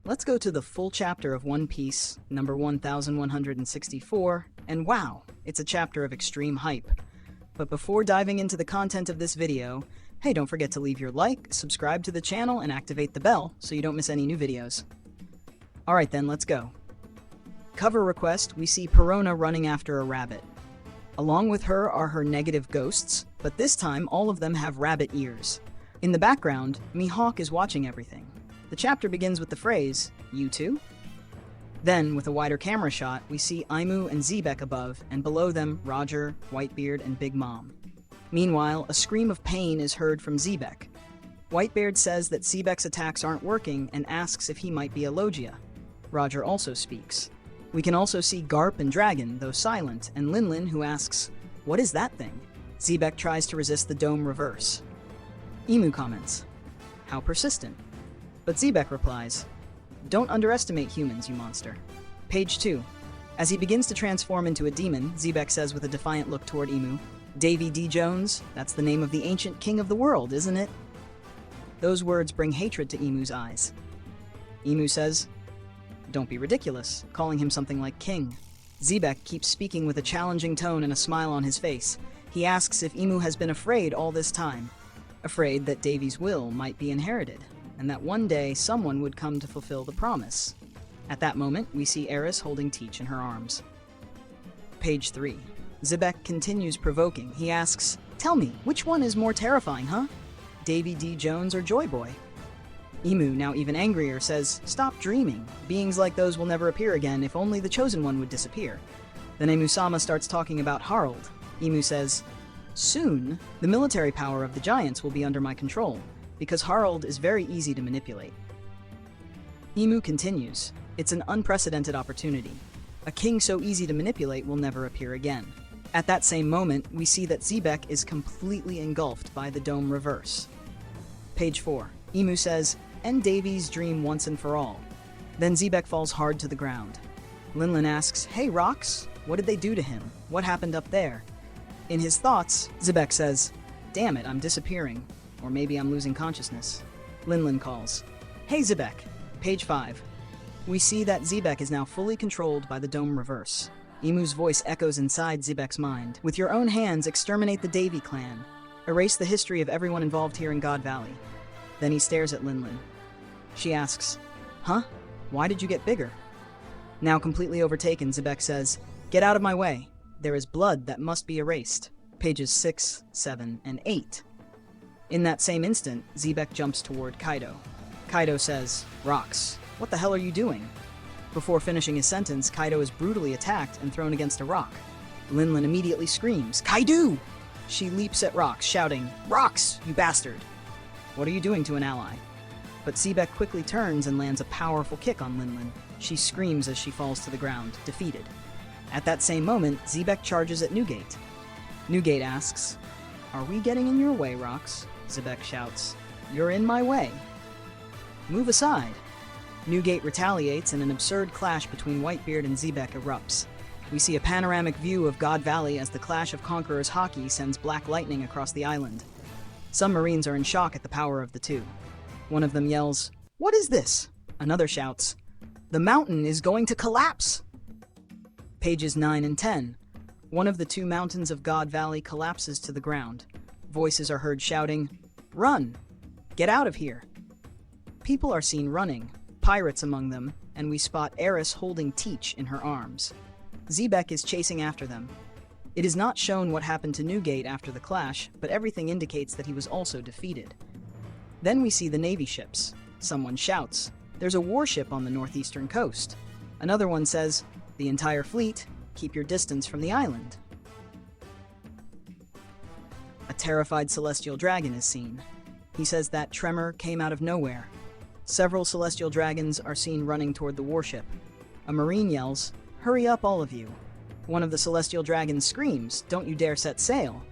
Let's go to the full chapter of One Piece, number 1164, and wow, it's a chapter of extreme hype. But before diving into the content of this video, hey, don't forget to leave your like, subscribe to the channel, and activate the bell so you don't miss any new videos. Alright then, let's go. Cover request, we see Perona running after a rabbit. Along with her are her negative ghosts, but this time all of them have rabbit ears. In the background, Mihawk is watching everything. The chapter begins with the phrase, "You too?" Then, with a wider camera shot, we see Aimu and Zebec above, and below them, Roger, Whitebeard, and Big Mom. Meanwhile, a scream of pain is heard from Zebec. Whitebeard says that Zebeck's attacks aren't working and asks if he might be a Logia. Roger also speaks. We can also see Garp and Dragon, though silent, and Linlin, who asks, "What is that thing?" Zebec tries to resist the dome reverse. Emu comments, "How persistent." But Zebec replies, "Don't underestimate humans, you monster." Page 2. As he begins to transform into a demon, Zebec says with a defiant look toward Emu, "Davy D. Jones, that's the name of the ancient king of the world, isn't it?" Those words bring hatred to Emu's eyes. Emu says, "Don't be ridiculous," calling him something like king. Zebec keeps speaking with a challenging tone and a smile on his face. He asks if Emu has been afraid all this time, afraid that Davy's will might be inherited, and that one day someone would come to fulfill the promise. At that moment, we see Eris holding Teach in her arms. Page 3. Zebec continues provoking. He asks, "Tell me, which one is more terrifying, huh? Davy D. Jones or Joy Boy?" Emu, now even angrier, says, "Stop dreaming. Beings like those will never appear again if only the Chosen One would disappear." Then Emu-sama starts talking about Harold. Emu says, "Soon, the military power of the Giants will be under my control, because Harold is very easy to manipulate." Emu continues, "It's an unprecedented opportunity. A king so easy to manipulate will never appear again." At that same moment, we see that Zebec is completely engulfed by the dome reverse. Page 4. Emu says, "End Davy's dream once and for all." Then Zebec falls hard to the ground. Linlin asks, "Hey, Rocks, what did they do to him? What happened up there?" In his thoughts, Zebec says, "Damn it, I'm disappearing. Or maybe I'm losing consciousness." Linlin calls, "Hey, Zebec." Page 5. We see that Zebec is now fully controlled by the dome reverse. Emu's voice echoes inside Zebec's mind. "With your own hands, exterminate the Davy clan. Erase the history of everyone involved here in God Valley." Then he stares at Linlin. She asks, "Huh? Why did you get bigger?" Now completely overtaken, Zebec says, "Get out of my way. There is blood that must be erased." Pages 6, 7, and 8. In that same instant, Zebec jumps toward Kaido. Kaido says, "Rocks, what the hell are you doing?" Before finishing his sentence, Kaido is brutally attacked and thrown against a rock. Linlin immediately screams, "Kaido!" She leaps at Rocks, shouting, "Rocks, you bastard! What are you doing to an ally?" But Zebec quickly turns and lands a powerful kick on Linlin. She screams as she falls to the ground, defeated. At that same moment, Zebec charges at Newgate. Newgate asks, "Are we getting in your way, Rocks?" Zebec shouts, "You're in my way. Move aside." Newgate retaliates and an absurd clash between Whitebeard and Zebec erupts. We see a panoramic view of God Valley as the Clash of Conquerors hockey sends black lightning across the island. Some Marines are in shock at the power of the two. One of them yells, "What is this?" Another shouts, "The mountain is going to collapse!" Pages 9 and 10. One of the two mountains of God Valley collapses to the ground. Voices are heard shouting, "Run! Get out of here!" People are seen running, pirates among them, and we spot Eris holding Teach in her arms. Zebec is chasing after them. It is not shown what happened to Newgate after the clash, but everything indicates that he was also defeated. Then we see the Navy ships. Someone shouts, "There's a warship on the northeastern coast." Another one says, "The entire fleet, keep your distance from the island." A terrified celestial dragon is seen. He says that tremor came out of nowhere. Several celestial dragons are seen running toward the warship. A marine yells, "Hurry up, all of you." One of the celestial dragons screams, "Don't you dare set sail.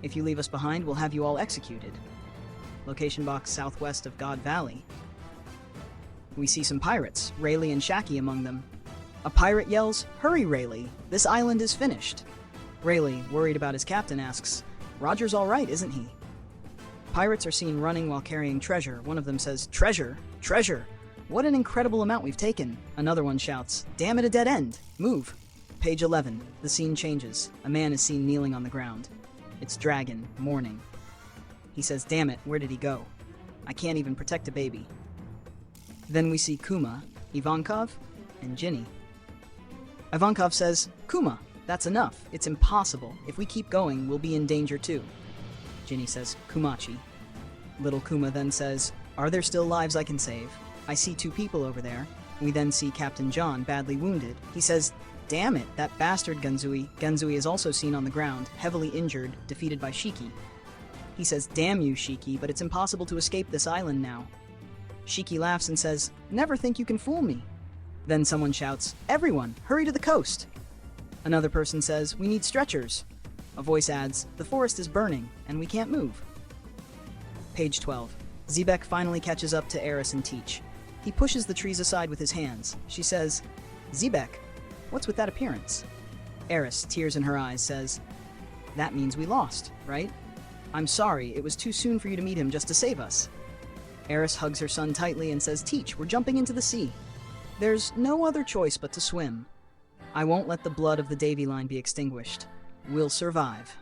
If you leave us behind, we'll have you all executed." Location box southwest of God Valley. We see some pirates, Rayleigh and Shaki among them. A pirate yells, "Hurry, Rayleigh, this island is finished." Rayleigh, worried about his captain, asks, "Roger's all right, isn't he?" Pirates are seen running while carrying treasure. One of them says, "Treasure? Treasure? What an incredible amount we've taken. Another one shouts, damn it, a dead end. Move. Page 11. The scene changes. A man is seen kneeling on the ground. It's Dragon, mourning. He says, damn it, where did he go? I can't even protect a baby. Then we see Kuma, Ivankov, and Ginny. Ivankov says, Kuma, that's enough. It's impossible. If we keep going, we'll be in danger too. Ginny says, Kumachi. Little Kuma then says, are there still lives I can save? I see 2 people over there. We then see Captain John badly wounded. He says, damn it, that bastard Genzui. Genzui is also seen on the ground, heavily injured, defeated by Shiki. He says, damn you, Shiki, but it's impossible to escape this island now. Shiki laughs and says, never think you can fool me. Then someone shouts, everyone, hurry to the coast. Another person says, we need stretchers. A voice adds, the forest is burning, and we can't move. Page 12. Zebec finally catches up to Eris and Teach. He pushes the trees aside with his hands. She says, Zebec, what's with that appearance? Eris, tears in her eyes, says, that means we lost, right? I'm sorry, it was too soon for you to meet him just to save us. Eris hugs her son tightly and says, Teach, we're jumping into the sea. There's no other choice but to swim. I won't let the blood of the Davy line be extinguished. We'll survive,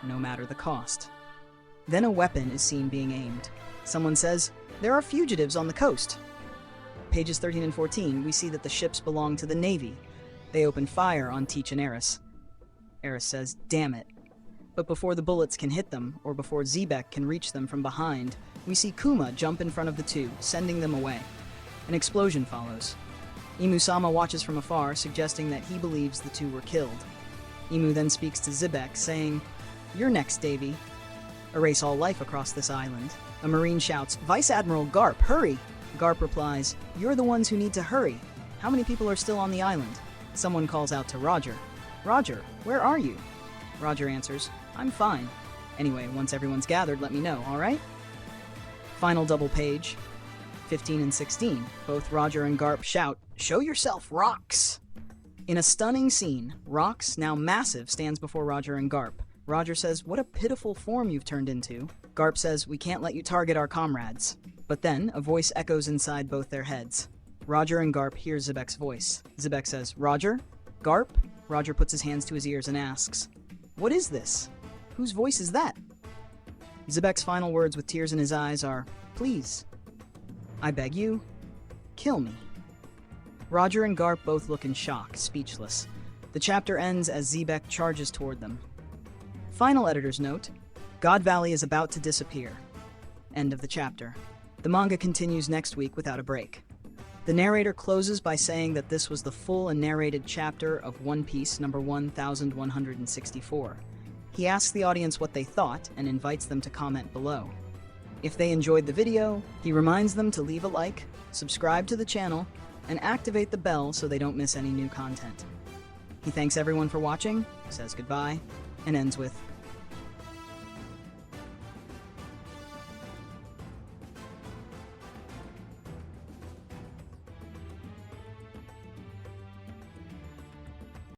no matter the cost. Then a weapon is seen being aimed. Someone says, there are fugitives on the coast. Pages 13 and 14, we see that the ships belong to the Navy. They open fire on Teach and Eris. Eris says, damn it. But before the bullets can hit them, or before Zebec can reach them from behind, we see Kuma jump in front of the 2, sending them away. An explosion follows. Imu-sama watches from afar, suggesting that he believes the 2 were killed. Imu then speaks to Zebec, saying, you're next, Davy. Erase all life across this island. A Marine shouts, Vice Admiral Garp, hurry! Garp replies, you're the ones who need to hurry. How many people are still on the island? Someone calls out to Roger. Roger, where are you? Roger answers, I'm fine. Anyway, once everyone's gathered, let me know, alright? Final double page, 15 and 16. Both Roger and Garp shout, show yourself, Rox! In a stunning scene, Rox, now massive, stands before Roger and Garp. Roger says, what a pitiful form you've turned into. Garp says, we can't let you target our comrades. But then, a voice echoes inside both their heads. Roger and Garp hear Zebeck's voice. Zebec says, Roger? Garp? Roger puts his hands to his ears and asks, what is this? Whose voice is that? Zebeck's final words with tears in his eyes are, please, I beg you, kill me. Roger and Garp both look in shock, speechless. The chapter ends as Zebec charges toward them. Final editor's note, God Valley is about to disappear. End of the chapter. The manga continues next week without a break. The narrator closes by saying that this was the full and narrated chapter of One Piece number 1164. He asks the audience what they thought and invites them to comment below. If they enjoyed the video, he reminds them to leave a like, subscribe to the channel, and activate the bell so they don't miss any new content. He thanks everyone for watching, says goodbye, and ends with,